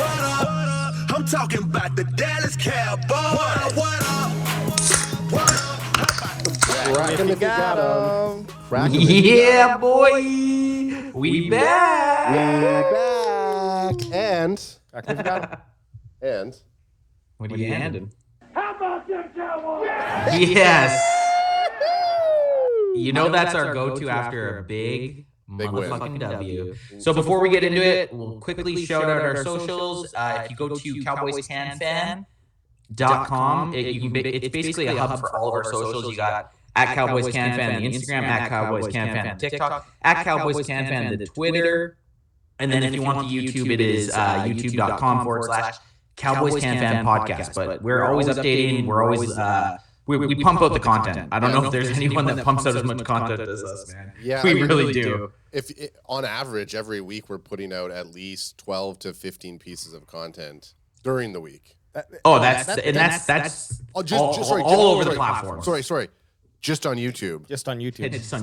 I'm talking about the Dallas Cowboys. What up? Crack him if you got him. Yeah, boy. We back. And crack him if you got him. And What are you handing? How about them Cowboys? Yes. You know that's our go-to after a big motherfucking W. So before we get into it, we'll quickly shout out our socials. If you go to CowboysCanFan.com, it's basically a hub for all of our socials. You got at Cowboys CanFan, the Instagram, at Cowboys CanFan, the TikTok, at Cowboys CanFan, the Twitter. And then if you want the YouTube, it is youtube.com/Cowboys CanFan podcast. But we're always updating. We're always we pump out the content. I don't know if there's anyone that pumps out as much content as us, man. Yeah, we really do. On average, every week we're putting out at least 12 to 15 pieces of content during the week. That's all over the platform. Sorry. Just on YouTube. It's on YouTube. So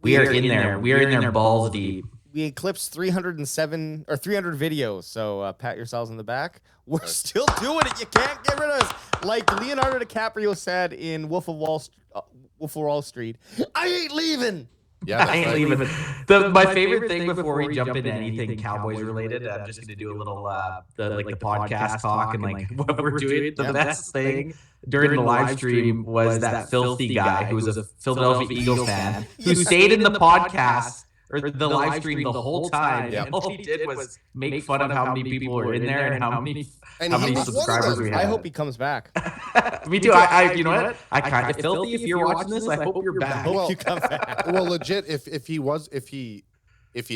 we are in there. We are in there balls deep. We eclipsed 307 or 300 videos, so pat yourselves on the back. We're still doing it. You can't get rid of us. Like Leonardo DiCaprio said in Wolf of Wall Street, I ain't leaving. Yeah, I ain't leaving. My favorite thing before we jump into anything Cowboys related, I'm just going to do a little the podcast talk and like what we're doing. The best thing during the live stream was that filthy guy who was a Philadelphia Eagles fan who stayed in the podcast or the live stream the whole time. And all he did was make fun of how many people were in there and how many subscribers we had. I hope he comes back. Me too. I you know what? I kind of filthy. If you're watching this, I hope you're back. I hope you come back. Well, legit. If he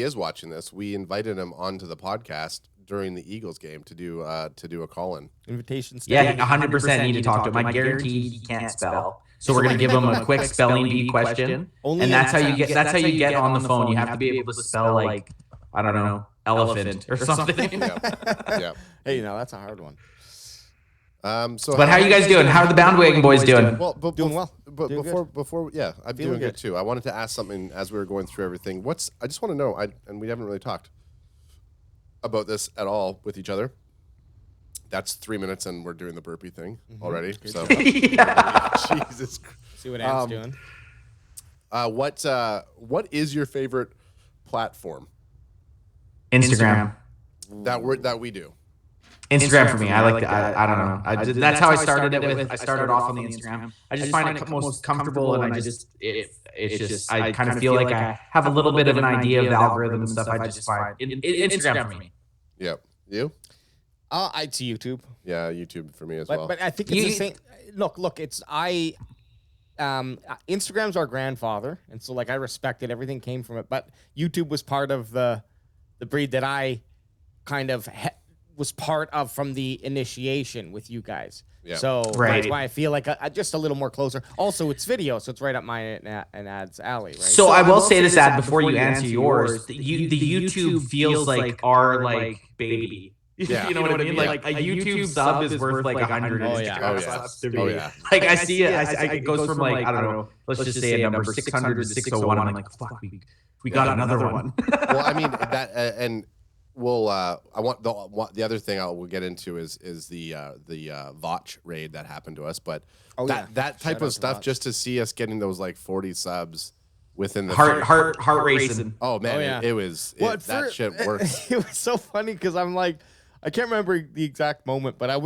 is watching this, we invited him onto the podcast during the Eagles game to do a call-in invitation. Yeah, 100% need to talk to him. I guarantee he can't spell. So we're gonna give him a quick spelling bee question, and that's how you get on the phone. You have to be able to spell like I don't know elephant or something. Yeah. Hey, that's a hard one. But how are you guys doing? How are the bandwagon boys doing? Well, doing well. But before, I'm doing good too. I wanted to ask something as we were going through everything. I just want to know. And we haven't really talked about this at all with each other. That's 3 minutes, and we're doing the burpee thing already. So, Jesus. See what Ant's doing. What is your favorite platform? Instagram. That we do. Instagram for me. I like. I don't know. That's how I started it with. I started off on the Instagram. I just find it most comfortable, and I kind of feel like I have a little bit of an idea of the algorithm and stuff. I just find Instagram for me. Yep. You? It's YouTube. Yeah, YouTube for me as well. But I think it's the same. Look. It's Instagram's our grandfather, and so like I respect it. Everything came from it. But YouTube was part of the breed that I kind of was part of from the initiation with you guys. Yeah. So that's why I feel like just a little more closer. Also, it's video, so it's right up my and Ad's alley, right? So I will say this, Ad, before you answer yours. The YouTube feels like our baby. Yeah. You know what I mean? Like a YouTube sub is worth like 100 Instagram subs to me. Oh, yeah. Like I see it. It goes from like, I don't know, let's just say a number 600 to 601. I'm like, fuck, we got another one. Well, I mean that, and we'll. I want the other thing we'll get into is the Votch raid that happened to us, but that type of stuff just to see us getting those like 40 subs. Within the heart racing. Oh man, it was that shit works. It was so funny because I'm like, I can't remember the exact moment, but I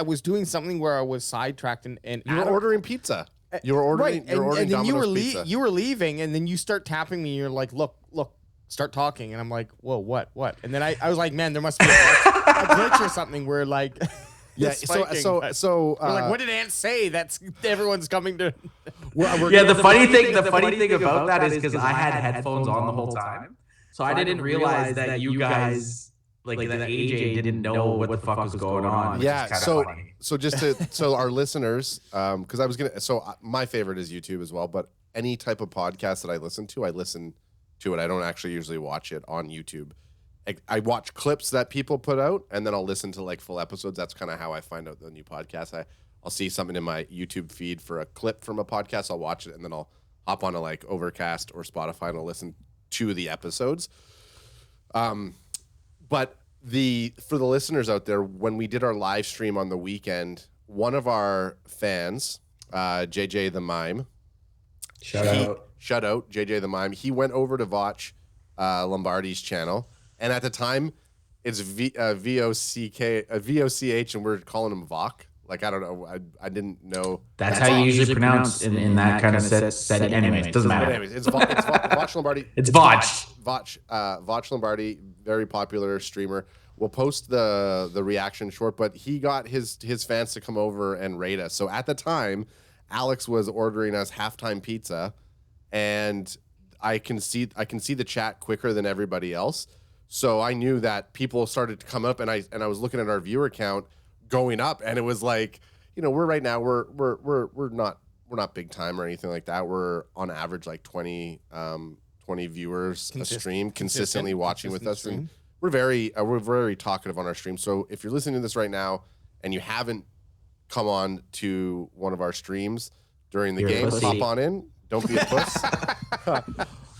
was doing something where I was sidetracked and you were ordering pizza. You were ordering, right, and then you were pizza. You were leaving, and then you start tapping me. And you're like, look, start talking, and I'm like, whoa, what? And then I was like, man, there must be a glitch or something where like. Yeah. So like, what did Ant say? That's everyone's coming to. The funny thing about that is because I had headphones on the whole time, so I didn't realize that you guys like that AJ didn't know what the fuck was going on. Yeah. So just so our listeners, because I was gonna. So my favorite is YouTube as well, but any type of podcast that I listen to it. I don't actually usually watch it on YouTube. I watch clips that people put out, and then I'll listen to like full episodes. That's kind of how I find out the new podcast. I'll see something in my YouTube feed for a clip from a podcast. I'll watch it, and then I'll hop on to like Overcast or Spotify and I'll listen to the episodes. But For the listeners out there, when we did our live stream on the weekend, one of our fans, JJ the Mime, shout out JJ the Mime, he went over to watch Lombardi's channel, and at the time it's VOCH, and we're calling him Vok. Like, I don't know. I didn't know. That's how you usually pronounce in that kind of setting. Anyways, doesn't matter. Anyways, it's Vach Lombardi. It's Vach. Vach Lombardi, very popular streamer. We'll post the reaction short, but he got his fans to come over and rate us. So at the time, Alex was ordering us halftime pizza, and I can see the chat quicker than everybody else. So I knew that people started to come up, and I was looking at our viewer count going up, and it was like, we're not big time or anything like that. We're on average like 20 viewers a stream consistently watching with us. And we're very talkative on our stream. So if you're listening to this right now and you haven't come on to one of our streams during the game, hop on in. Don't be a puss.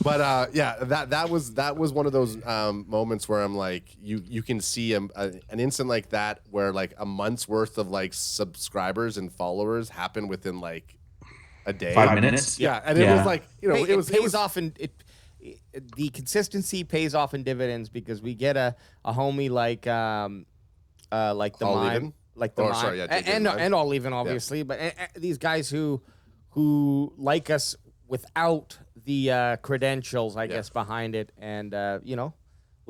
But that was one of those moments where I'm like, you can see an instant like that where like a month's worth of like subscribers and followers happen within like a day, 5 minutes. Yeah, and it was like, it pays off, and the consistency pays off in dividends, because we get a homie like the Mime, like the Mime, sorry, yeah, and all even obviously, but these guys who like us without the credentials, I guess, behind it, and we'll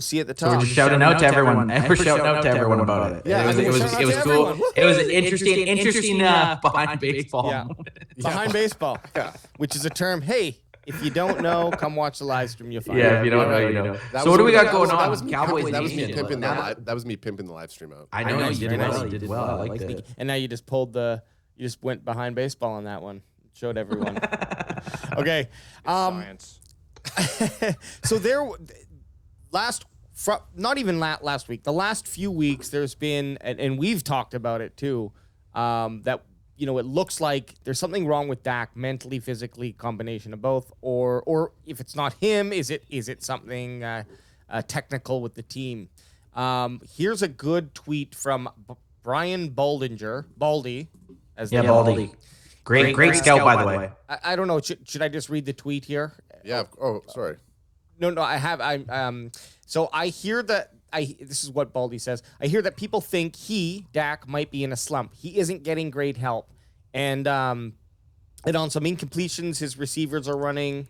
see at the top. So we're just shouting out to everyone. We're shouting out to everyone about it. Yeah, it was cool. It was an interesting behind baseball. Yeah. Behind baseball, which is a term. Hey, if you don't know, come watch the live stream. You'll find out. If you don't know, you know. So what do we got going on? That was me pimping the live stream out. I know you did well. You did well. I liked it. And now you just went behind baseball on that one. Showed everyone. Okay. Science. So not even last week, the last few weeks, there's been, and we've talked about it too, that, it looks like there's something wrong with Dak, mentally, physically, combination of both, or if it's not him, is it something technical with the team? Here's a good tweet from Brian Baldinger, Baldy. Baldy. Great scout, by the way. I don't know. Should I just read the tweet here? Yeah. Oh, sorry. No, I have. So I hear that. This is what Baldy says. I hear that people think Dak, might be in a slump. He isn't getting great help, and on some incompletions, his receivers are running,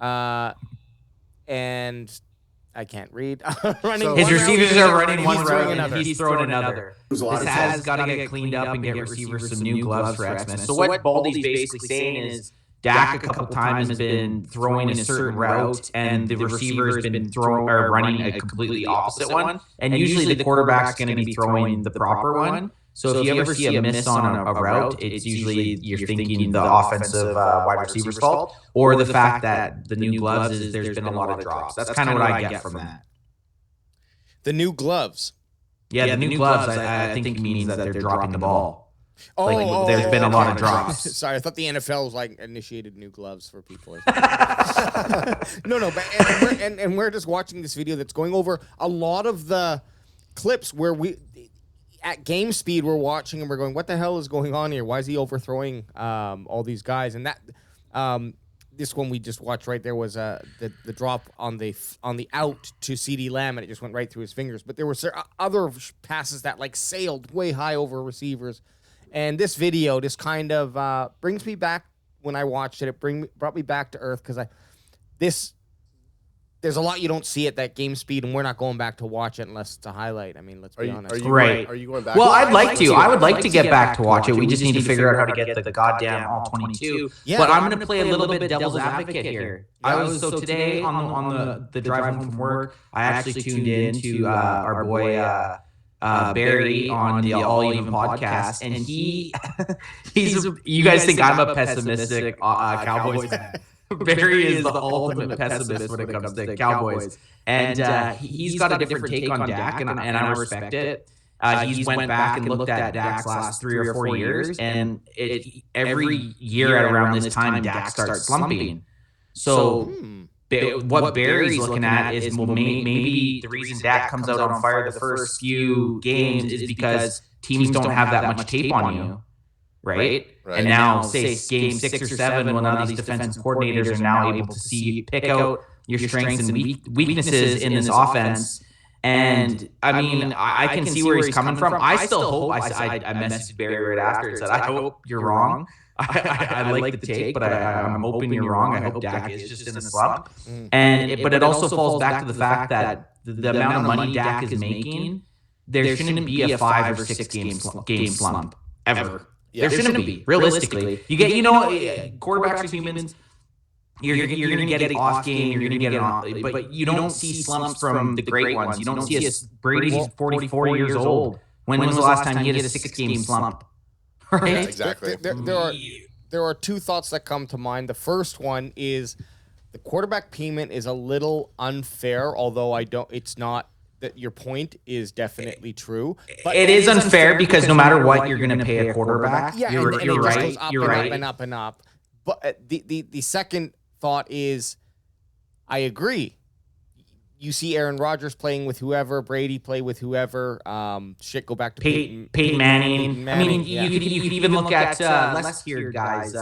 and I can't read. His receivers are running one route, and he's throwing another. This has got to get cleaned up and get receivers some new gloves for X-Men. So what Baldy's basically saying is Dak a couple times has been throwing a certain route, and the receiver has been running a completely opposite one. And usually the quarterback's going to be throwing the proper one. So if you ever see a miss on a route, it's usually you're thinking the offensive wide receiver's fault, or the fact that the new gloves is there's been a lot of drops. That's kind of what I get from that. The new gloves. Yeah, the new gloves I think means that they're dropping the ball. There's been a lot of drops. Sorry, I thought the NFL was initiated new gloves for people. No, but and we're just watching this video that's going over a lot of the clips where we at game speed we're watching and we're going, what the hell is going on here? Why is he overthrowing all these guys? And that this one we just watched right there was the drop on the out to CD Lamb, and it just went right through his fingers. But there were other passes that sailed way high over receivers. And this video just kind of brings me back when I watched it. It brought me back to earth, because there's a lot you don't see at that game speed, and we're not going back to watch it unless it's a highlight. I mean, let's be honest. Are you going back? Well, I'd like to. I would like to get back to watch it. We just need to figure out how to get the goddamn all 22. Yeah, but I'm going to play a little bit devil's advocate here. So today on the drive home from work, I actually tuned in to our boy Barry on the All Even podcast, and he's you guys think I'm a pessimistic Cowboys fan. Barry is the ultimate pessimist when it comes to Cowboys, and he's got a different take on Dak, and I respect it. He's went back and looked at Dak's last 3 or 4 years, and every year at around this time, Dak starts slumping. So what Barry's looking at is maybe the reason Dak comes out on fire the first few games is because teams don't have that much tape on you, right? And now, say game 6 or 7, well, now these defensive coordinators are now able to pick out your strengths and weaknesses in this offense. And I mean, I can see where he's coming from. I still hope. I messaged Barry right after and said, I hope you're wrong. I like the take, but I'm hoping you're wrong. I hope Dak is just in a slump. But it also falls back to the fact that the amount of money Dak is making, there shouldn't be a 5 or 6 game slump ever. Yeah. There shouldn't be. Realistically, you get quarterbacks are humans. You're going to get an off game. You're going to get an off, but you don't see slumps from the great ones. You don't see Brady's 44 years old. When was the last time he had a 6-game slump? Right? Yeah, exactly. There are 2 thoughts that come to mind. The first one is the quarterback payment is a little unfair, although it's not. That your point is definitely true. But it is unfair because no matter what, you're going to pay a quarterback. Yeah, you're right. You're right. Up and up. But the second thought is, I agree. You see Aaron Rodgers playing with whoever, Brady play with whoever. Go back to Peyton Manning. I mean, you could even look at less here guys.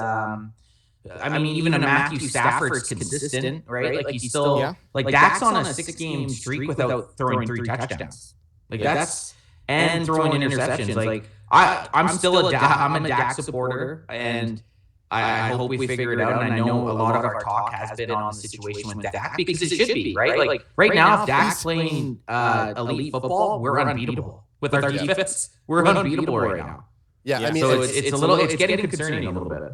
I mean, even a Matthew Stafford's consistent, right? Like he's still like Dak's on a 6-game streak without throwing 3 touchdowns. Like that's and throwing interceptions. Like I'm still a Dak supporter, and I hope we figure it out. And I know a lot of our talk has been on the situation with Dak because it should be, right? Like right now, if Dak's playing elite football, we're unbeatable with our defense. We're unbeatable right now. Yeah, I mean, so it's getting concerning a little bit.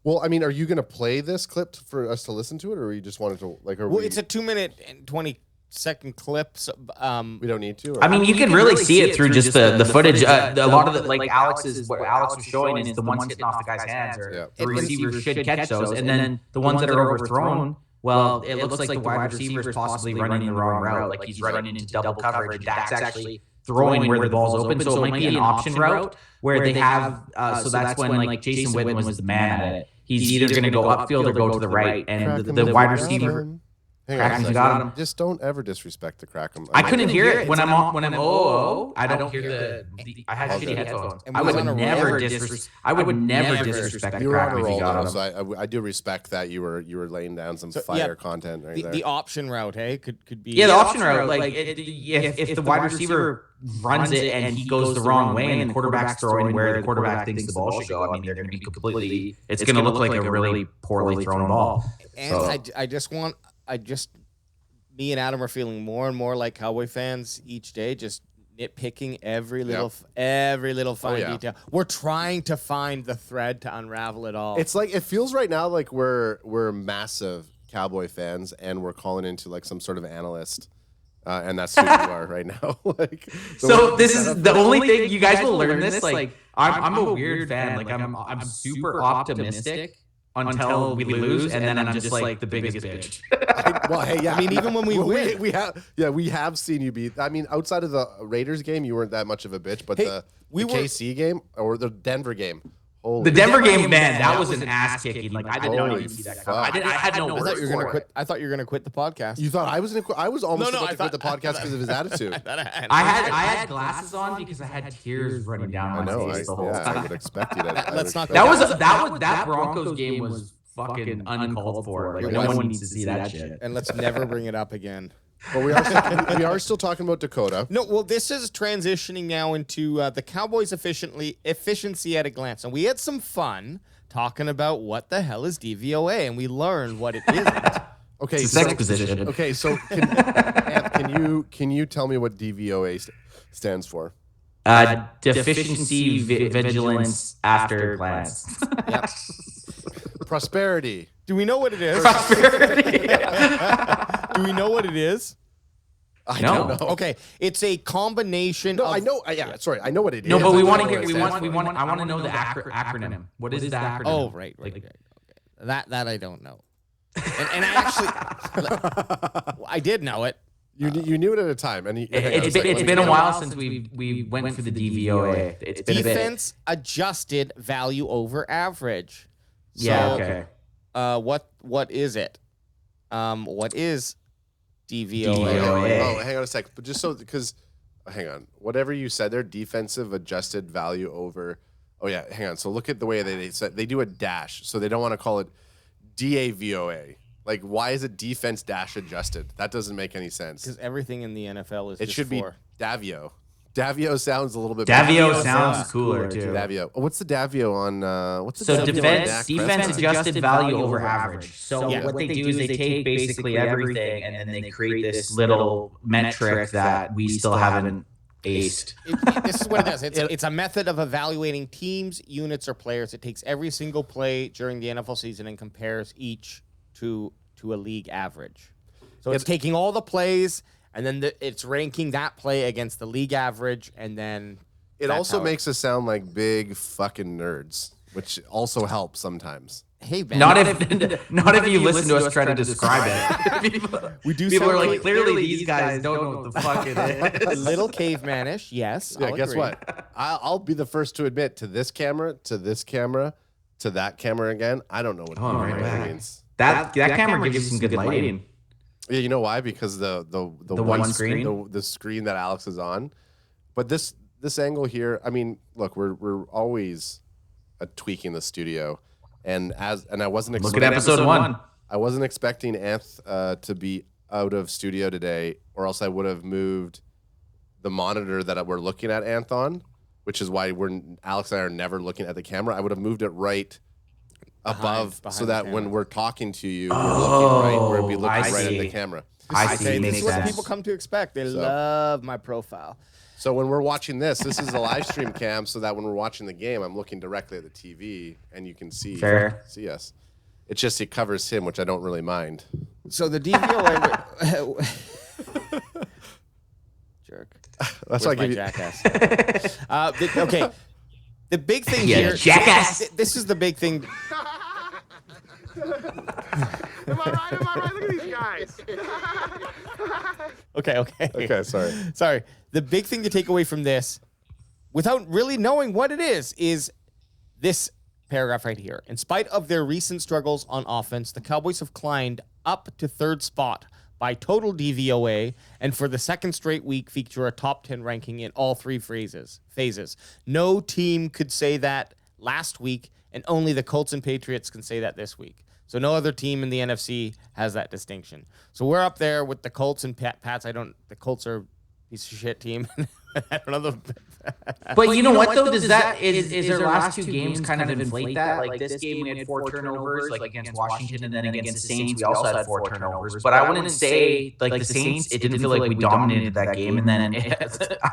Well, I mean, are you going to play this clip for us to listen to it, or you just wanted to like? It's a 2-minute and 20-second clip. So, we don't need to. Or? I mean, you can really see it through just the footage. A lot of the what Alex was showing is the ones hitting off the guy's hands, or the receivers should catch those, and then the ones that are overthrown. Well, it looks like the wide receiver is possibly running the wrong route, like he's running into double coverage. Dak's actually throwing where the ball's open, so it might be an option route where they have. So that's when like Jason Witten was the man at it. He's either going to go upfield or go to the right, and the wide receiver. Crackham's got him. Just don't ever disrespect the Crackham. I couldn't hear it when I'm I don't hear the I had shitty headphones. I would never disrespect the Crackham if you got him. So I do respect that you were laying down some fire content right there. The option route, hey, could be. Yeah, the option route. Like if the wide receiver runs it and he goes the wrong way and the quarterback's throwing where the quarterback thinks the ball should go, I mean they're going to be completely. It's going to look like a really poorly thrown ball. And me and Adam are feeling more and more like Cowboy fans each day, just nitpicking every little fine detail. We're trying to find the thread to unravel it all. It's like it feels right now like we're massive Cowboy fans and we're calling into like some sort of analyst. And that's who you are right now. Like, so this is the only thing you guys will learn this. Like I'm a weird fan. Like I'm super optimistic until we lose, and then I'm just like the biggest bitch. I mean, even when we win, we have seen you be. I mean, outside of the Raiders game, you weren't that much of a bitch, but the KC game or the Denver game. The Denver game, man, that was an ass kicking. Like I did not even see that coming. I had no words for it. I thought you were gonna quit the podcast. You thought I was gonna quit? I was almost about to quit the podcast because of his attitude. I had glasses on because I had tears running down my face the whole time. I would expect you to. Let's not. That Broncos game was fucking uncalled for. Like no one needs to see that shit. And let's never bring it up again. But we are still talking about Dakota. No, well, this is transitioning now into the Cowboys' efficiency at a glance. And we had some fun talking about what the hell is DVOA, and we learned what it isn't. Okay, it's a sex position. Okay, so can you tell me what DVOA stands for? Deficiency vigilance after glance. Yep. Prosperity. Do we know what it is? Prosperity. Do we know what it is? I don't know. Okay, it's a combination. No, I know. Yeah, sorry, I know what it is. No, but we want to hear. I want to know the acronym. What is the acronym? Oh, right. Okay. That I don't know. And I actually, I did know it. You knew it at a time, and it's been a while since we went through the DVOA. It's been defense adjusted value over average. Yeah. Okay. What is it? What is DVOA? Oh, hang on a sec. But just because, hang on. Whatever you said there, defensive adjusted value over. Oh yeah, hang on. So look at the way they said they do a dash. So they don't want to call it DAVOA. Like, why is it defense dash adjusted? That doesn't make any sense. Because everything in the NFL is. It should be Davio. Davio sounds a little bit. Davio sounds cooler too. Davio. Oh, what's the Davio on? What's the So Davio defense adjusted value over average. So what they do is they take basically everything and then they create this little metric that we still haven't aced. This is what it does. It's a method of evaluating teams, units, or players. It takes every single play during the NFL season and compares each to a league average. So it's taking all the plays. And then it's ranking that play against the league average, and then it also makes us sound like big fucking nerds, which also helps sometimes. Hey, man. Not if you listen to us try to describe it. People are like, clearly these guys don't know what the fuck it is. A little cavemanish, yes. Yeah, I'll guess agree. what? I'll be the first to admit to this camera, to this camera, to that camera again. I don't know what it means. That camera gives you some good lighting. Yeah, you know why? Because the one screen, the screen that Alex is on. But this angle here, I mean, look, we're always tweaking the studio, and I wasn't look at episode 1. I wasn't expecting Anth to be out of studio today, or else I would have moved the monitor that we're looking at Anth on, which is why Alex and I are never looking at the camera. I would have moved it right above, so that when we're talking to you, we're looking right, we'll be looking right at the camera. I see. This is what people come to expect. They love my profile. So when we're watching this is a live stream cam, so that when we're watching the game, I'm looking directly at the TV, and you can see us. It's just it covers him, which I don't really mind. So the DVOA jerk. That's why I give you jackass. Okay. The big thing Yeah, here, jackass. This is the big thing. Am I right? Look at these guys. Okay. Sorry. The big thing to take away from this, without really knowing what it is this paragraph right here. In spite of their recent struggles on offense, the Cowboys have climbed up to third spot by total DVOA, and for the second straight week feature a top 10 ranking in all three phases. No team could say that last week, and only the Colts and Patriots can say that this week. So no other team in the NFC has that distinction. So we're up there with the Colts and Pats. The Colts are a piece of shit team. I don't know But you know what though? Does that is their last 2 games kind of inflate that? Like this game we had 4 turnovers, like against Washington, and then against the Saints we also had 4 turnovers. But I wouldn't say like the Saints. It didn't feel like we dominated that game, and then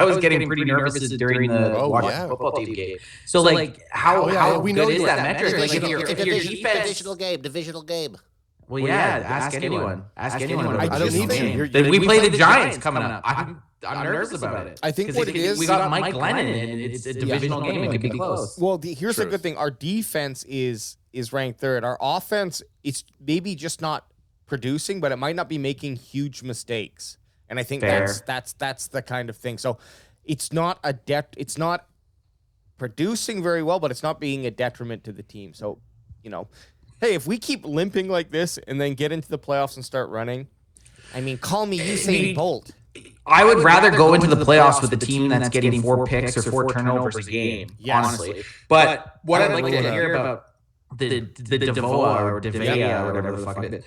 I was getting pretty nervous during the Washington football team game. So like how good is that metric? Like if your defense divisional game. Well, yeah, ask anyone. Ask anyone. I don't need to. We play the Giants coming up. I'm nervous about it. I think what it is, we got Mike Glennon, and it's a divisional game. It could be close. Well, here's the good thing: our defense is ranked third. Our offense is maybe just not producing, but it might not be making huge mistakes. And I think that's the kind of thing. So it's not it's not producing very well, but it's not being a detriment to the team. So hey, if we keep limping like this and then get into the playoffs and start running, I mean, call me Usain Bolt. I would rather go into the playoffs with a team that's getting 4 picks or 4 turnovers a game, honestly. But what I'd like to hear about the Devoa or Devea or whatever the fuck it is.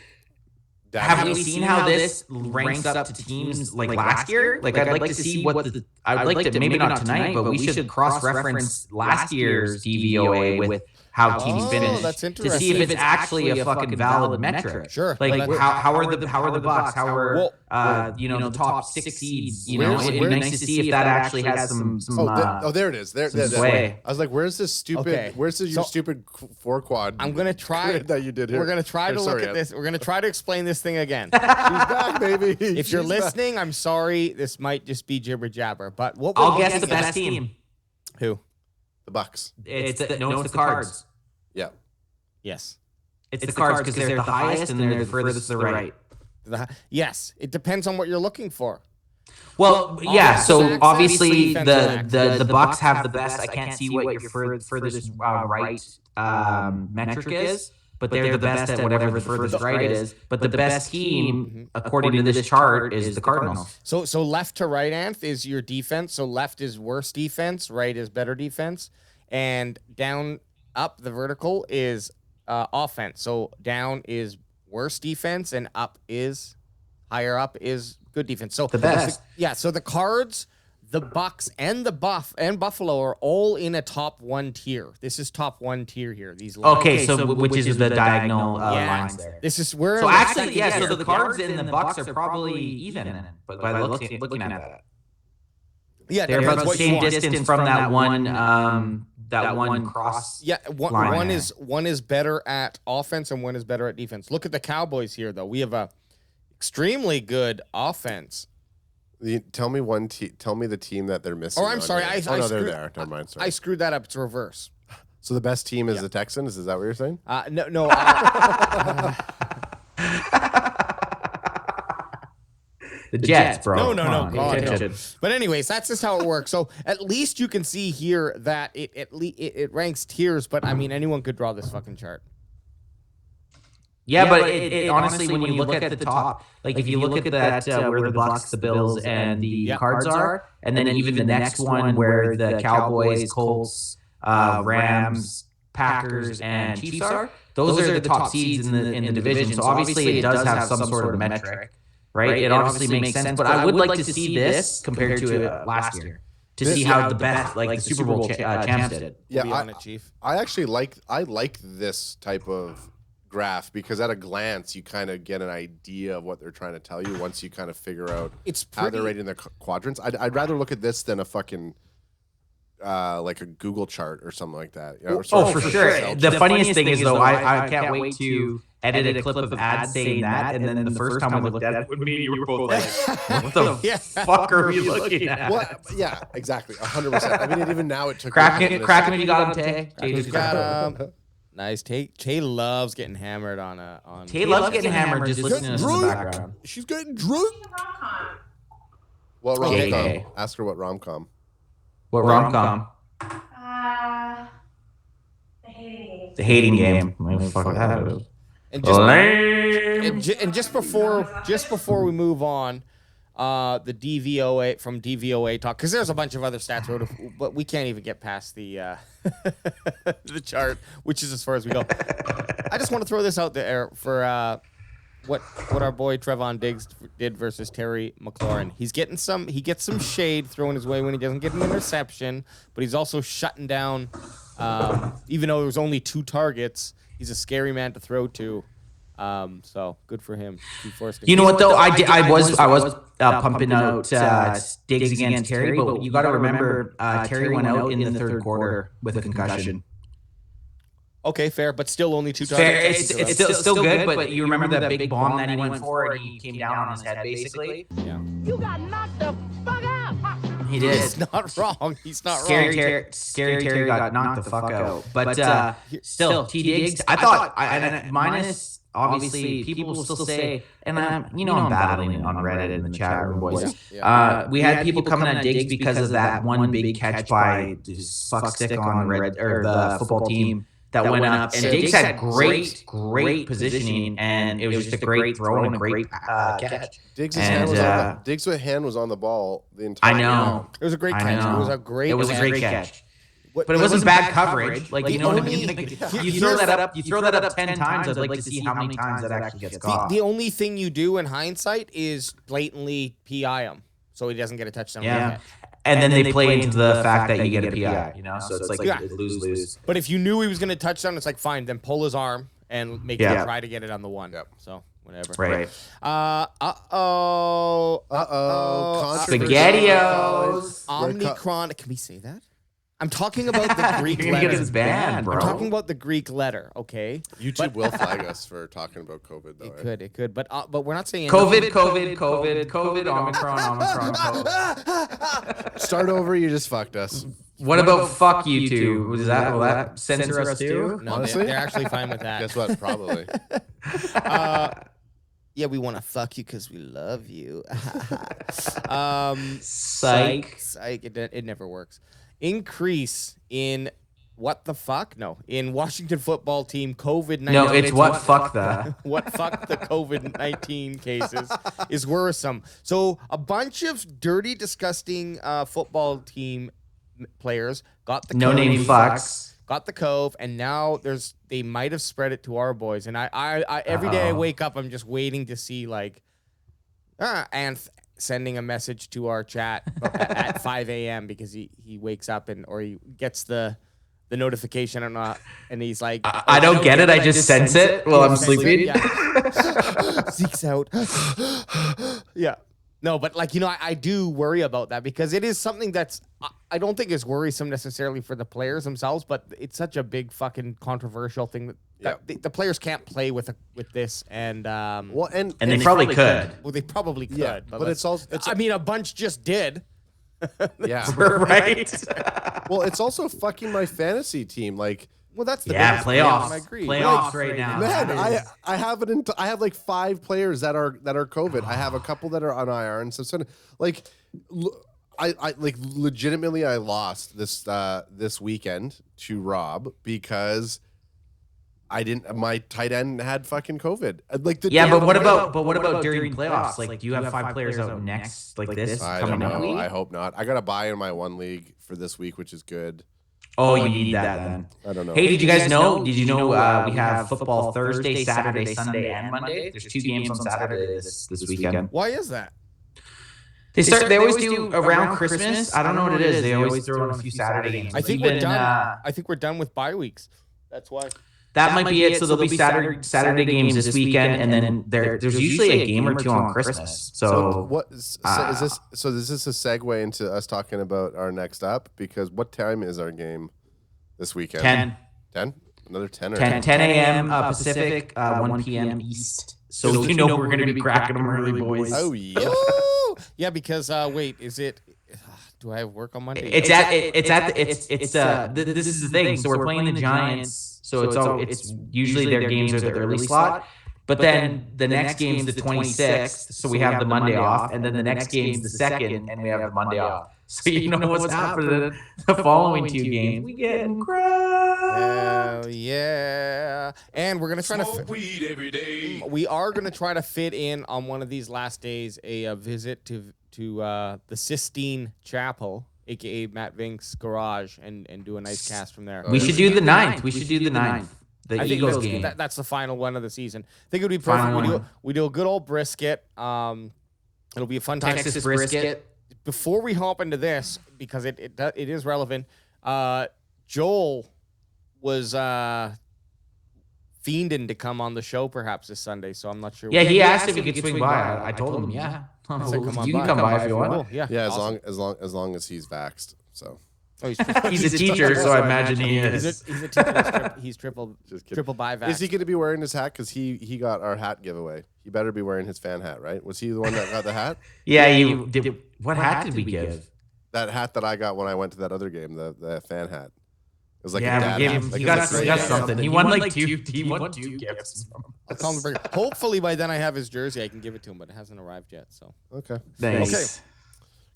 Have we seen how this ranks up to teams like last year? Like I'd like to see what I'd like to, maybe not tonight, but we should cross-reference last year's DVOA with how teams finished to see if it's actually a fucking valid metric. Sure. Like how are the Bucks? How are the top 6 seeds? It'd be nice to see if that actually has some. There it is. There. Sway. I was like, "Where's this stupid? Okay. Where's this stupid 4 quad?" I'm gonna try that you did here. We're gonna try to look at this. We're gonna try to explain this thing again. She's back, baby. If you're listening, I'm sorry. This might just be jibber jabber. But I'll guess the best team. Who? The Bucks. It's the Cards. Yeah. Yes. It's the Cards because they're the highest and they're the furthest to the right. Yes. It depends on what you're looking for. Well, yeah. So obviously the Bucks have the best. I can't see what your furthest right metric is, but they're the best at whatever the furthest right is. But the best team, according to this chart, is the Cardinals. So left to right, Anth, is your defense. So left is worse defense, right is better defense, and down up the vertical is offense. So down is worse defense, and higher up is good defense. So the best. So the Cards, the Bucks, and the Buffalo are all in a top 1 tier. This is top 1 tier here. These lines. Okay, so which is the diagonal lines there? This is where. So actually, so the Cards and the Bucks are probably even, but by looking at that, they're about the same distance from that one cross. Yeah, one is better at offense and one is better at defense. Look at the Cowboys here, though. We have a extremely good offense. Tell me the team that they're missing. Oh, I'm sorry. They're there. Never mind. Sorry. I screwed that up. It's reverse. So the best team is the Texans. Is that what you're saying? No. The Jets, bro. No. God, but anyways, that's just how it works. So at least you can see here that it ranks tiers. But I mean, anyone could draw this fucking chart. Yeah, but it honestly, when you look at the top, like if you look at that where the Bucks, the Bills, and the Cards are, and then even the next one where the Cowboys, Colts, Rams, Packers, and Chiefs are, those are the top seeds in the division. So obviously it does have some sort of metric, right? It obviously makes sense. But I would like to see this compared to last year to see how the best, like the Super Bowl champs did. Yeah, I actually like this type of graph because at a glance you kind of get an idea of what they're trying to tell you once you kind of figure out how they're rating their quadrants. I'd rather look at this than a fucking like a Google chart or something like that. You know, for sure. The funniest thing is though, I can't wait to edit a clip of ads saying that, and then the first time we looked at it, me and you were both like, "What the fuck are we looking at?" What? Yeah, exactly, 100%. I mean, even now it took crack him if you got him, Tay. Just got him. Nice. Tay loves getting hammered on. Tay loves getting hammered just listening to us in the background. She's getting drunk. What rom-com? Ask her what rom-com. What rom-com? The Hating Game. Fuck that. And just before we move on, the DVOA from DVOA talk, because there's a bunch of other stats, but we can't even get past the the chart, which is as far as we go. I just want to throw this out there for what our boy Trevon Diggs did versus Terry McLaurin. He gets some shade thrown his way when he doesn't get an interception, but he's also shutting down. Even though there was only 2 targets, he's a scary man to throw to. So good for him. You know what though? I was pumping out Diggs against Terry, but you got to remember Terry went out in the third quarter with a concussion. Okay, fair, but still only 2 targets. It's still good, but you remember that big bomb that he went for and he came down on his head basically. Yeah. You got knocked the fuck out. He did. He's not wrong. Scary Terry got knocked the fuck out. But still, T Diggs. I thought, minus obviously people will still say, and I'm battling on Reddit in the chat room, boys. We had people coming at Diggs because of that one big catch by fuck stick on the football team that went up, and Diggs had great positioning, and it was just a great throw and a great catch. Diggs' hand was on the ball the entire time. I know. It was a great catch. It was a great catch. But it wasn't bad coverage. Like, you know what I mean? Like, you throw that up 10 times. I'd like to see how many times that actually gets caught. The only thing you do in hindsight is blatantly PI him so he doesn't get a touchdown. Yeah. And then they play into the fact that you get a PI, you know? So it's like lose-lose. But if you knew he was going to touchdown, it's like, fine, then pull his arm and make him try to get it on the one. Yep. So, whatever. Right. SpaghettiOs. Omnicron. Can we say that? I'm talking about the Greek letter. Get his band, bro. I'm talking about the Greek letter, okay? YouTube will flag us for talking about COVID, though. It could. But we're not saying COVID, Omicron. Start over, you just fucked us. What about fuck YouTube? Will that censor us too? No, honestly, they're actually fine with that. Guess what? Probably. Yeah, we want to fuck you because we love you. Psych. It never works. Increase in what the fuck? No, in Washington football team COVID-19. No, it's what fuck the. What fuck the COVID-19 cases is worrisome. So a bunch of dirty, disgusting football team players got the No cove, name fucks. got the cove, and now they might have spread it to our boys. And I every day I wake up, I'm just waiting to see like, and sending a message to our chat at 5 a.m. because he wakes up or he gets the notification or not, and he's like, I don't get it. I just sense it while I'm sleeping. Yeah. Zeke's out. Yeah. No, but like, I do worry about that because it is something that's, I don't think is worrisome necessarily for the players themselves, but it's such a big fucking controversial thing that the players can't play with this. And, and they probably could. Well, they probably could. Yeah, but it's also, a bunch just did. Yeah. Right. Well, it's also fucking my fantasy team. Like, Well, that's the Yeah, biggest playoffs. problem. I agree. Playoffs right now. man, That I have I have like 5 players that are COVID. I have a couple that are on IR, and so like, I like legitimately I lost this weekend to Rob because my tight end had fucking COVID. Like but what about during playoffs? Like, do you have 5 players out next like this I don't coming up know. week? I hope not. I got a buy in my one league for this week, which is good. Oh, you need that then. I don't know. Hey, did you guys know? Did you know we have football Thursday, Saturday, Sunday, and Monday? There's 2 games on Saturday this weekend. Why is that? They always do around Christmas. I don't know what it is. They always throw in a few Saturday games. I think we're done. I think we're done with bye weeks. That's why. That might be it. So there'll be Saturday games this weekend, and then there's usually a game or 2 on Christmas. So what is this? So is this a segue into us talking about our next up? Because what time is our game this weekend? 10. Another 10 or 10 a.m. Pacific, 1 p.m. East. So we're going to be cracking them early, boys. Oh yeah. Ooh! Yeah, because wait, is it? Do I have work on Monday? This is the thing. So we're playing the Giants. So it's usually their games are the early slot. But then the next game's the 26th, so we have the Monday off, and then the next game's the 2nd, and we have the Monday off. So you know what's happening the following 2 games. We getting crushed. Hell yeah! And we're gonna try Smoke weed every day. We are gonna try to fit in on one of these last days a visit to the Sistine Chapel, aka Matt Vink's garage, and do a nice cast from there. We should do the 9th. The Eagles game. That's the final one of the season. I think it would be perfect. We do a good old brisket. It'll be a fun time. Texas brisket. Before we hop into this, because it is relevant, Joel was fiending to come on the show perhaps this Sunday, so I'm not sure. Yeah, he asked if he could swing by. I told him, yeah. You can come by if you want. Cool. Yeah, awesome. as long as he's vaxxed. So. Oh, he's a teacher, so I imagine he is. He's a teacher. He's triple by vax. Is he going to be wearing his hat? Because he got our hat giveaway. He better be wearing his fan hat, right? Was he the one that got the hat? Yeah, you did. What hat did we give? That hat that I got when I went to that other game, the fan hat. It was like a we dad gave hat. him. Like He it was got a great hat. something. He won like 2. He won 2 gifts. I'll call him to bring it. Hopefully by then I have his jersey. I can give it to him, but it hasn't arrived yet. So Okay. Thanks.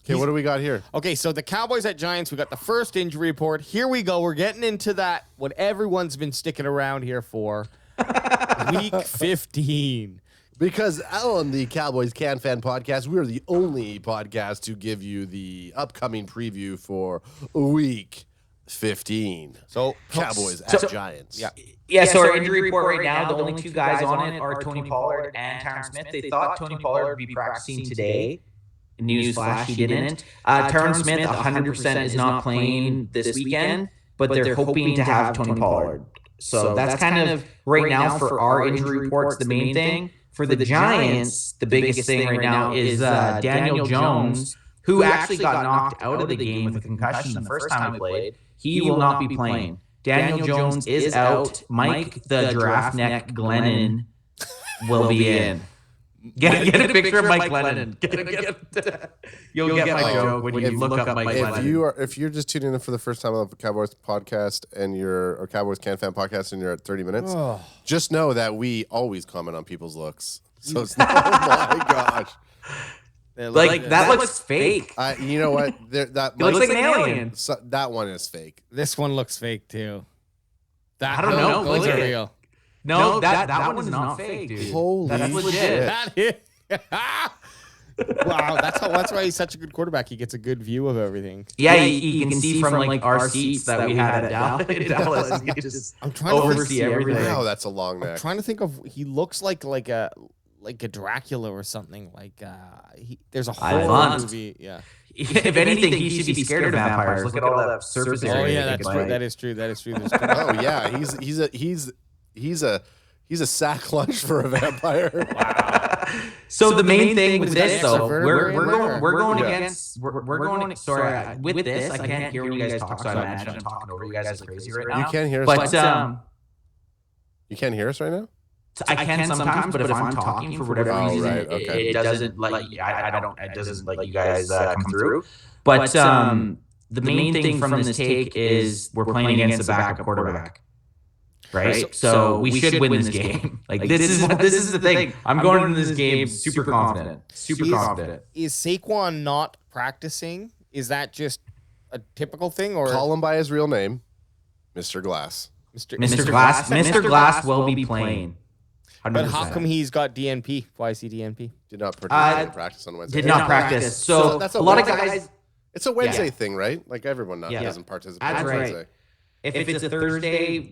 Okay, what do we got here? okay, so the Cowboys at Giants. We got the first injury report. Here we go. We're getting into that. What everyone's been sticking around here for. Week 15. Because on the Cowboys CanFan podcast, we are the only podcast to give you the upcoming preview for Week 15. So Cowboys at Giants. Yeah, so our injury report right now, the only 2 guys on it are Tony Pollard and Tyron Smith. They thought Tony Pollard would be practicing today. Newsflash, he didn't. Tyron Smith 100% is not playing this weekend, but they're hoping to have Tony Pollard. So that's kind of right now for our injury reports, the main thing. For the Giants, the biggest thing right now is Daniel Jones, who actually got knocked out of the game with a concussion the first time we played. He will not be playing. Daniel Jones is out. Mike the Giraffe Neck Glennon will be in. Get a picture of Mike Glennon. You'll get my joke when you look up Mike Glennon. If you're just tuning in for the first time on the Cowboys podcast or Cowboys CanFan podcast and you're at 30 minutes, just know that we always comment on people's looks. So it's not, oh my gosh. Like that looks fake. You know what? That It looks like an alien. So, that one is fake. This one looks fake too. I don't know. Those Look are at it. real. No, that one is not fake, dude. Holy That's legit. shit. That is. Wow, that's why he's such a good quarterback. He gets a good view of everything. Yeah, you can see from like our seats that we had at Dallas. You can just I'm trying to oversee everything. Wow, that's a long neck. I'm trying to think of. He looks like a Dracula or something. Like there's a horror Advanced. movie. Yeah. If anything, he should be scared of vampires. Look at all that surface area. Oh yeah, they that's can true. bite. That is true. That is true. Oh yeah, he's a sack lunch for a vampire. So the main thing with this, though, vertebrae we're going Yeah. against. We're going. Sorry, with this, I can't hear when you guys talk. So I imagine I'm talking over you guys like crazy right now. You can't hear us. But You can't hear us right now. I can sometimes, but if I'm talking for whatever Oh, reason, right, okay. it doesn't like I don't. It doesn't like you guys come through. But the main thing from this take is we're playing against a backup quarterback. Right, so we should win this game. Like this is the thing. I'm going into this game super confident. Is Saquon not practicing? Is that just a typical thing, or Call him by his real name, Mr. Glass. Mr. Glass will be playing. 100%. But how come he's got DNP? Why is he DNP? Did not participate in practice on Wednesday. Did not practice. So that's a lot of Wednesday. guys. It's a Wednesday Yeah. thing, right? Like everyone doesn't participate That's on right. Wednesday. If it's a Thursday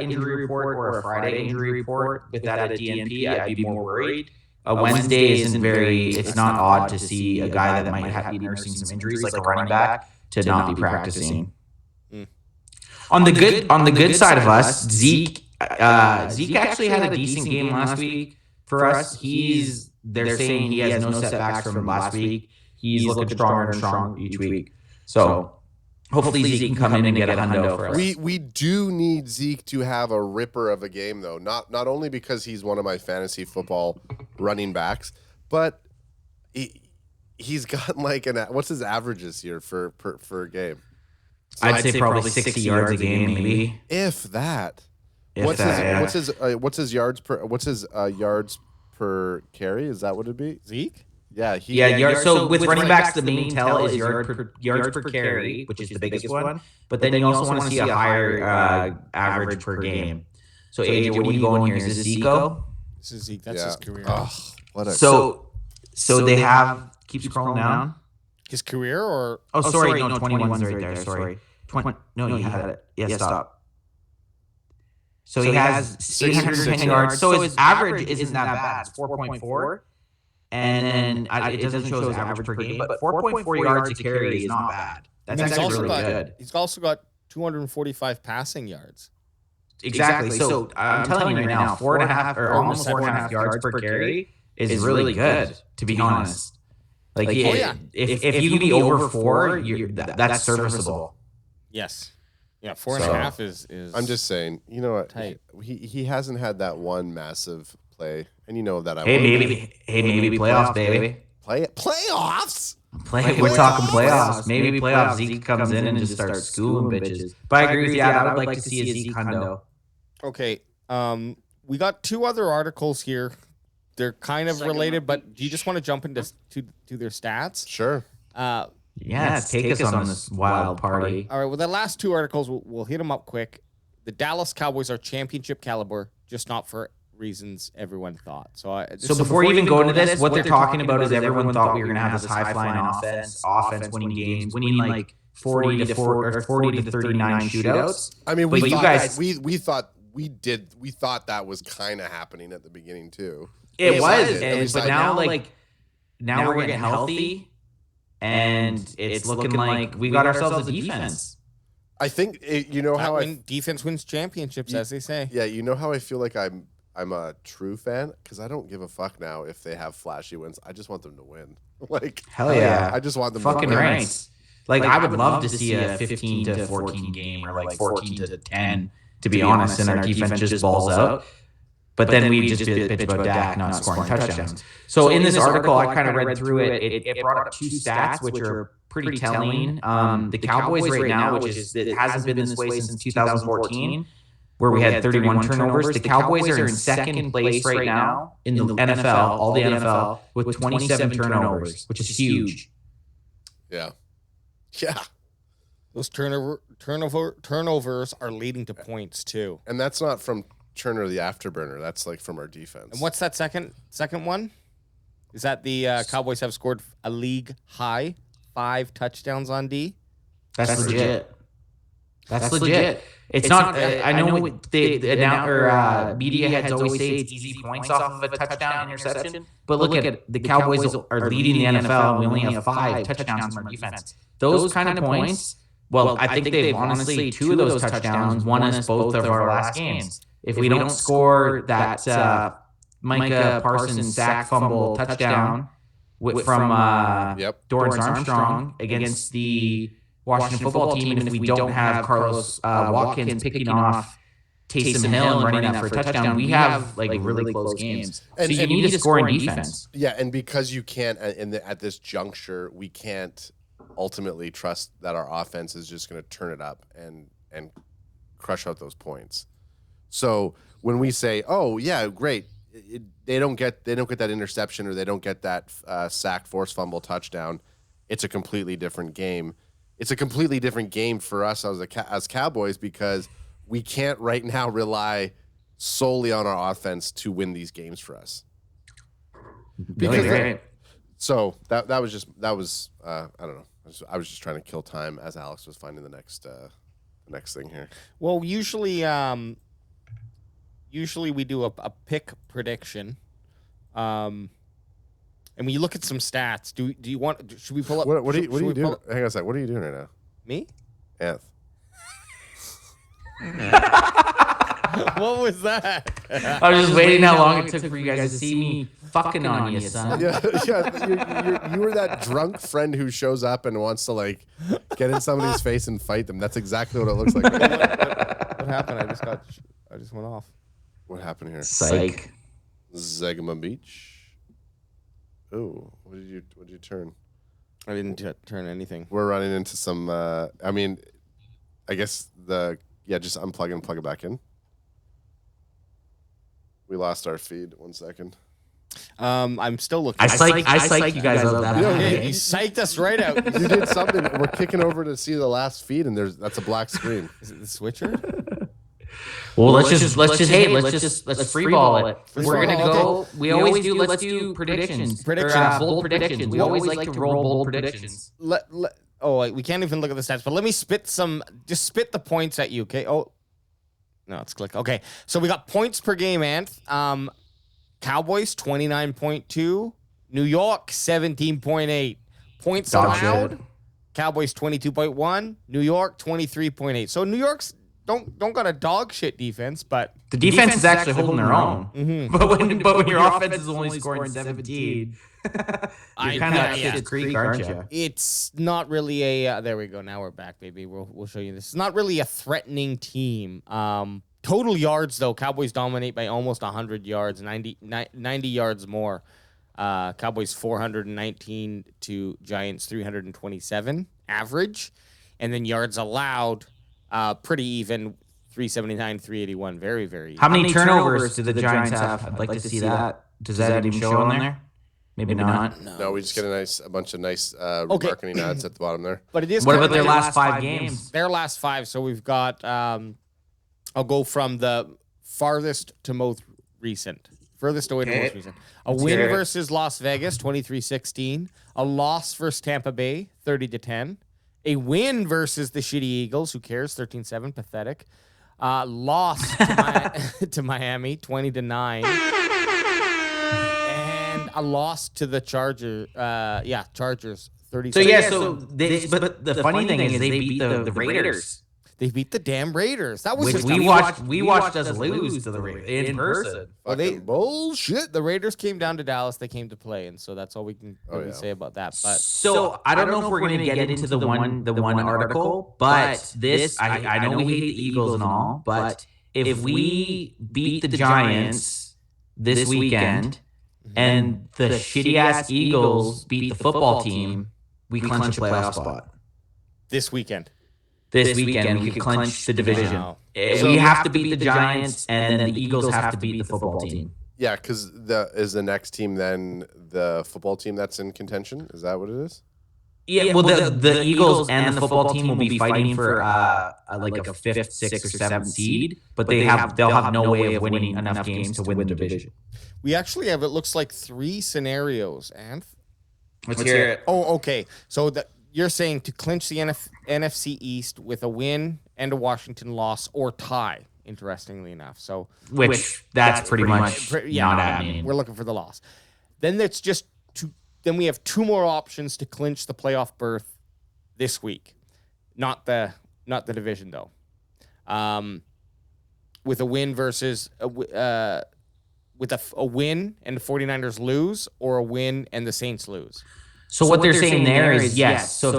injury report or a Friday injury report with that at DNP, I'd be more worried. Wednesday isn't very. It's not odd to see a guy that might be nursing some injuries, like a running back, to not be practicing. On the good side of us, Zeke actually had a decent game last week for us. They're saying he has no setbacks from last week. He's looking stronger and stronger each week. So hopefully Zeke can come in and get a hundo for us. We do need Zeke to have a ripper of a game, though. Not only because he's one of my fantasy football running backs, but he's got like what's his averages here for a game? I'd say probably 60 yards a game, maybe. If that. What's What's his yards per carry? Is that what it'd be? Zeke? Yeah. So with running backs, the main tell is yards per carry, which is the biggest one. But then you also want to see a higher average per game. So AJ, what are you going here? Is this Zico? This is Zeke. That's his career. Oh, what a So they have keep scrolling down. His career, or Oh, sorry, no, 21's right there. Sorry, 20. No, you had it. Yeah, stop. So he has 810 yards. So his average isn't that bad. It's 4.4. And then it doesn't show his average per game, but 4.4 yards to carry is not bad. That's actually really good. He's also got 245 passing yards. Exactly. So I'm telling you right now, 4.5 or almost 4.5 yards per carry is really good, to be honest. Like, if you can be over 4, that's serviceable. Yes. Yeah, 4.5 is. I'm just saying, you know what? Tight. He hasn't had that one massive play, and you know that Maybe playoffs, baby. Playoffs. We're talking playoffs. Maybe playoffs. Zeke comes in and just starts schooling bitches. But I agree with you. I would like to see a Zeke hundo. Okay. We got 2 other articles here. They're kind of related, but do you just want to jump into their stats? Sure. Yeah, take us on this wild party. All right. Well, the last 2 articles, we'll hit them up quick. The Dallas Cowboys are championship caliber, just not for reasons everyone thought. So before you even go into this, what they're talking about is everyone thought we were going to have this high-flying offense winning games, winning like 40 to 39 shootouts. I mean, we thought that was kind of happening at the beginning too. It was, but now we're getting healthy, and it's looking like we got ourselves a defense. I think defense wins championships, as they say. Yeah, you know how I feel like I'm a true fan because I don't give a fuck now if they have flashy wins. I just want them to win. Like hell yeah, I just want them fucking to win. right. Like I would love to see a 15 to 14 game or like 14 to 10. To be honest, and our defense just balls out. But then we just bitch about Dak not scoring touchdowns. So in this article, I kind of read through it. It brought up 2 stats which are pretty telling. The Cowboys right now, it hasn't been this way since 2014. where we had 31 turnovers. The Cowboys are in second place right now in the NFL, all the NFL, with 27 turnovers, which is huge. Yeah. Those turnovers are leading to points too. And that's not from Turner the afterburner. That's like from our defense. And what's that second one? Is that the Cowboys have scored a league high 5 touchdowns on D? That's legit. That's legit. It's not. I know the media heads always say it's easy points off of a touchdown interception, but look at it. The Cowboys are leading the NFL, and we only have 5 touchdowns from our defense. Those kind of points. Well, I think they've honestly 2 of those touchdowns won us both of our last games. If we don't score that Micah Parsons sack fumble touchdown from Dorrance Armstrong against the Washington football team, and if we don't have Carlos Watkins picking off Taysom Hill and running that for a touchdown, we have like really close games. So you need to score in defense. Yeah, and because you can't, at this juncture, we can't ultimately trust that our offense is just going to turn it up and crush out those points. So when we say, "Oh yeah, great," they don't get that interception or they don't get that sack, force fumble, touchdown. It's a completely different game. It's a completely different game for us as Cowboys because we can't right now rely solely on our offense to win these games for us. Because so that was I don't know. I was just trying to kill time as Alex was finding the next thing here. Well, usually we do a pick prediction, and when you look at some stats, do you want? Should we pull up? What are you doing? Hang on a second. What are you doing right now? Me? Anth. What was that? I was just waiting how long it took for you guys to see me fucking on you, son. Yeah. You were that drunk friend who shows up and wants to like get in somebody's face and fight them. That's exactly what it looks like. What happened? I just went off. What happened here? Psych. Zegma Beach. Oh, what did you turn? I didn't turn anything. We're running into some. I guess just unplug and plug it back in. We lost our feed. 1 second. I'm still looking. I psych you guys out that. You psyched us right out. You did something. We're kicking over to see the last feed, and that's a black screen. Is it the switcher? Well, let's just freeball it. We're gonna go. Okay. We always do. Let's do predictions. Bold predictions. We always like to roll bold predictions. We can't even look at the stats, but let me spit the points at you, okay? Oh, no, it's click. Okay, so we got points per game, Anth. Cowboys 29.2, New York 17.8. Points allowed. Cowboys 22.1, New York 23.8. So New York's don't got a dog shit defense, but the defense is actually holding their own. Mm-hmm. But when your offense is only scoring 17, you're kind of at Shit's Creek, aren't you? It's not really a. There we go. Now we're back, baby. We'll show you this. It's not really a threatening team. Total yards though, Cowboys dominate by almost 100 yards, 90 yards more. Cowboys 419 to Giants 327 average, and then yards allowed. Pretty even, 379, 381. Very, very. How many turnovers do the Giants have? I'd like to see that. Does that even show on there? Maybe not. No, we just get a bunch of nice marketing ads at the bottom there. But it is. What about their last 5 games? Their last 5. So we've got. I'll go from the farthest to most recent. Furthest away to most recent. A win versus Las Vegas, 23-16. A loss versus Tampa Bay, 30-10. A win versus the shitty Eagles. Who cares? 13-7. Pathetic. Loss to Miami, 20-9. And a loss to the Chargers. Chargers, 30. So but the funny thing is they beat the Raiders. They beat the damn Raiders. That was we watched us lose to the Raiders in person. Fucking bullshit. The Raiders came down to Dallas. They came to play, and so that's all we can really say about that. But so I don't know if we're going to get into the one article, but this I know we hate the Eagles and all, but if we beat the Giants this weekend and the shitty ass Eagles beat the football team, we clinch a playoff spot this weekend. this weekend, we could clinch the division. Wow. We have to beat the Giants, and then the Eagles have to beat the football team. Yeah, because the next team then the football team that's in contention? Is that what it is? Yeah, well, the Eagles and the football team will be fighting for like a 5th, 6th, or 7th seed, but they'll have no way of winning enough games to win the division. We actually have, it looks like 3 scenarios, and Let's hear it. oh, okay. So you're saying to clinch the NFC East with a win and a Washington loss or tie, interestingly enough. So Which that's pretty much not happening. We're looking for the loss. Then it's just then we have 2 more options to clinch the playoff berth this week. Not the division though. With a win versus with a win and the 49ers lose, or a win and the Saints lose. So what they're saying there is yes. So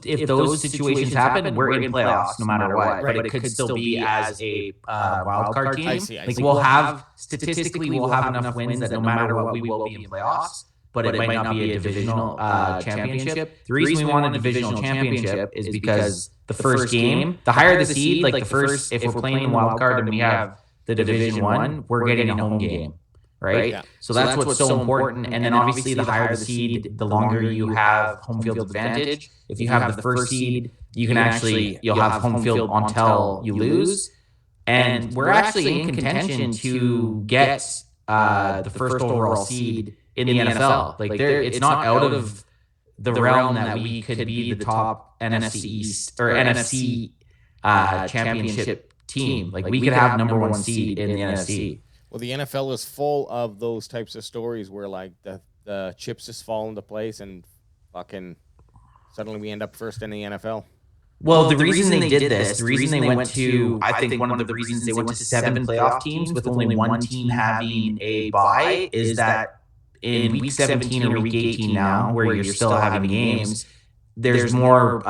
if those situations happen, we're in playoffs no matter what. Right. But it could still be as a wild card team. I see. Like we'll have enough wins that no matter what we will be in playoffs. But it might not be a divisional championship. The reason we want a divisional championship is because the first game, the higher the seed, like the first, if we're playing wild card and we have the division 1, we're getting a home game. Right? Yeah. So that's what's so important. And then obviously the higher the seed, the longer you have home field advantage. If you have the first seed, you'll have home field until you lose. And we're actually in contention to get the first overall seed in the NFL. Like it's not out of the realm that we could be the top NFC East or NFC championship team. Like we could have number 1 seed in the NFC. Well, the NFL is full of those types of stories where like the chips just fall into place and fucking suddenly we end up first in the NFL. Well, the reason they did this, the reason they went to, I think one of the reasons they went to 7 playoff teams with only 1 team having a bye is that in week 17 or week 18 now, where you're still having games, there's more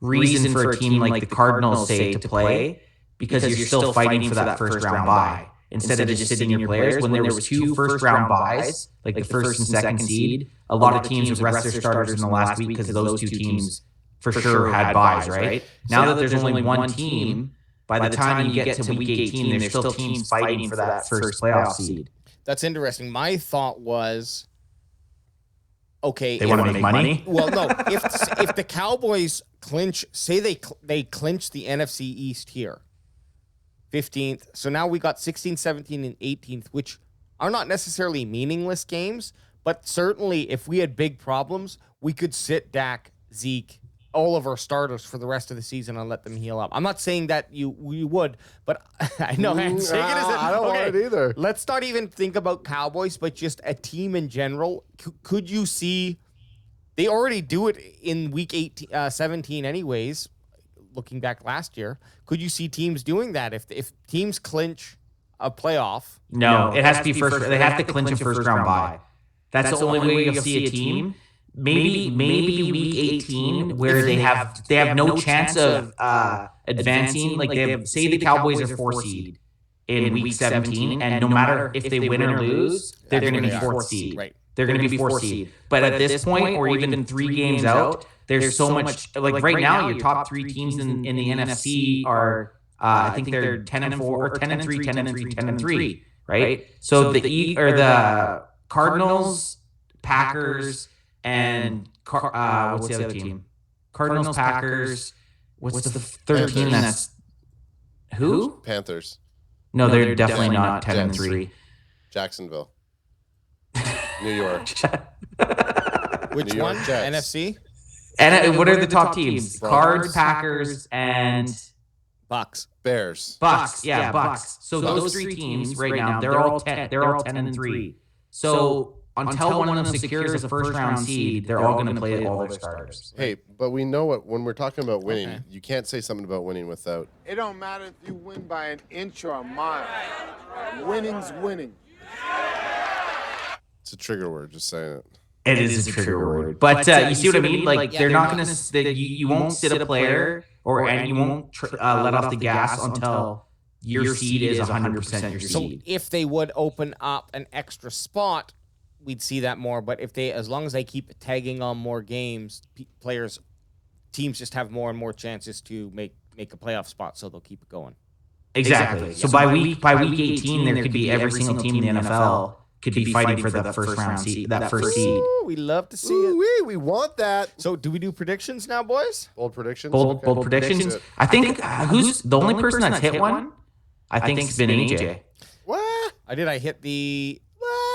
reason for a team like the Cardinals, say, to play because you're still fighting for that first round bye. Instead of just sitting your players, when there was 2 first-round buys, like the first and second seed, a lot of teams would rest their starters in the last week because those 2 teams for sure had buys, right? Now that there's only 1 team, by the time you get to week 18, there's still teams fighting for that first playoff seed. That's interesting. My thought was, okay, they want to make money. Well, no, if the Cowboys clinch, say they clinch the NFC East here, 15th. So now we got 16th, 17th, and 18th, which are not necessarily meaningless games, but certainly if we had big problems, we could sit Dak, Zeke, all of our starters for the rest of the season and let them heal up. I'm not saying that we would, but I know I'm saying it isn't. I don't want it either. Let's not even think about Cowboys, but just a team in general. Could you see? They already do it in week 17 anyways. Looking back last year, could you see teams doing that if teams clinch a playoff? No, it has to be first. They have to clinch a first round bye. That's the only way you'll see a team. Maybe week 18 where they have no chance of advancing. Like say the Cowboys are 4 seed in week 17, and no matter if they win or lose, they're going to be 4th seed. Right. They're going to be 4th seed. But at this point, or even 3 games out, there's so much. Like right now, your top 3 teams in the NFC are, I think they're 10-4, or 10-3, 10-3, 10-3, right? So the Cardinals, Packers, and what's the other team? Cardinals, Packers. What's the third team? That's who? Panthers. No, they're definitely not 10-3. Jacksonville. New York. Which New York one? Jets. NFC? And what are the top teams? Cards, Packers, and Bucks. Bears. Bucks. Yeah, Bucks. So those 3 teams right now, they're all 10-3. So until one of them secures a first round seed, they're all going to play all their starters. Hey, but we know when we're talking about winning, you can't say something about winning without. It don't matter if you win by an inch or a mile. Winning's winning. It's a trigger word, just saying it. It is a trigger word. But you see what I mean? Like they're not going to, you won't sit a player and you won't let off the gas until your seed is 100% your seed. So if they would open up an extra spot, we'd see that more. But if as long as they keep tagging on more games, players teams just have more and more chances to make a playoff spot, so they'll keep it going. Exactly. So by week 18, there could be every single team in the NFL could be fighting for the first round seed, that first seed. Ooh, we love to see it. Ooh, we want that. So do we do predictions now, boys? Bold predictions. Bold predictions. I think who's the only person that's hit one? I think it's been AJ. What? I hit the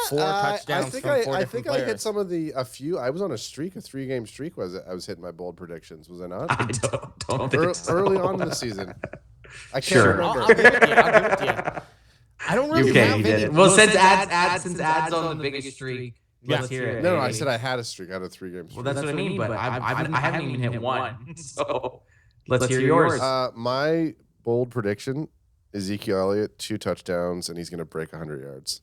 4 touchdowns from 4 different players. I hit some of a few. I was on a 3-game streak. I was hitting my bold predictions. Was I not? I don't think so. Early on in the season. I can't Sure. remember. I'll give it to you. I don't really have You did any. it. Well, since ads on the biggest streak, let's hear it. No, I said I had a streak. I had a 3-game streak. Well, that's what I mean, but I haven't even hit one. So let's hear yours. My bold prediction: Ezekiel Elliott 2 touchdowns, and he's going to break 100 yards.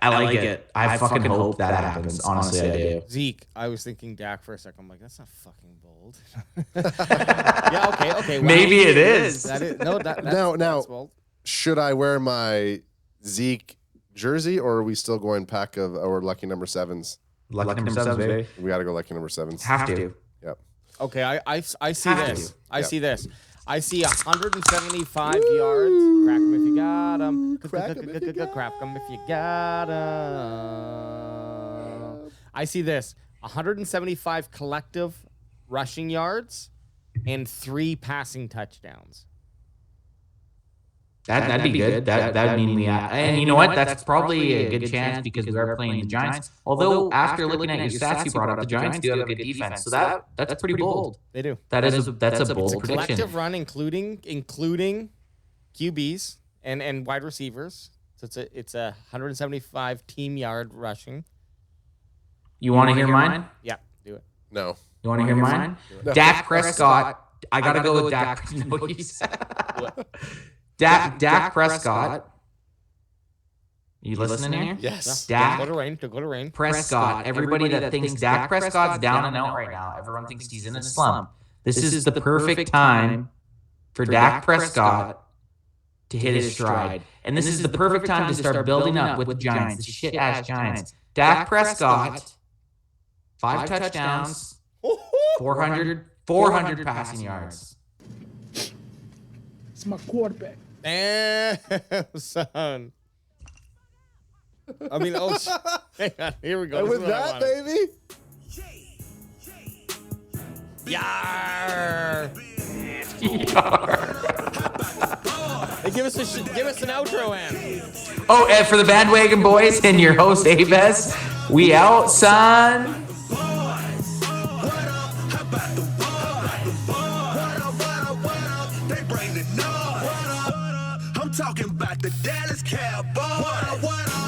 I like it. I fucking hope that happens. Honestly, I do. Zeke, I was thinking Dak for a second. I'm like, that's not fucking bold. Yeah, okay. Wow. Maybe it is. That's Now, bold. should I wear my Zeke jersey, or are we still going pack of our lucky number 7s? Lucky number 7, baby. We got to go lucky number 7s. Have to. Yep. Okay, I see Have this. to. I see this. I see 175 yards. Crack 'em if you got 'em. Crack 'em if you got 'em. I see this. 175 collective rushing yards and 3 passing touchdowns. That'd be good. That'd mean we. And you know what? That's probably a good chance because we are playing the Giants. Although after looking at your stats you brought up, the Giants do have a good defense. So that's pretty bold. They do. That's a bold prediction. Collective run, including QBs and wide receivers. So it's a 175 team yard rushing. You want to hear mine? Yeah, do it. No. You want to hear mine? No. Dak Prescott. I gotta go with Dak. No, Dak Prescott. You listening here? Yes. Dak Go to rain. Prescott. Everybody that thinks Dak Prescott's down and out right now. Everyone thinks he's in a slump. This is the perfect time for Dak Prescott to hit his stride. And this is the perfect time to start building up with the Giants, the shit-ass Giants. Dak Prescott, 5 touchdowns, 400 passing yards. It's my quarterback. Damn, son. I mean, hang on. Here we go. And with that, baby. Yar. Hey, give us an outro, Ann. Oh, and for the bandwagon boys and your host Aves, we out, son. I'm talking about the Dallas Cowboys.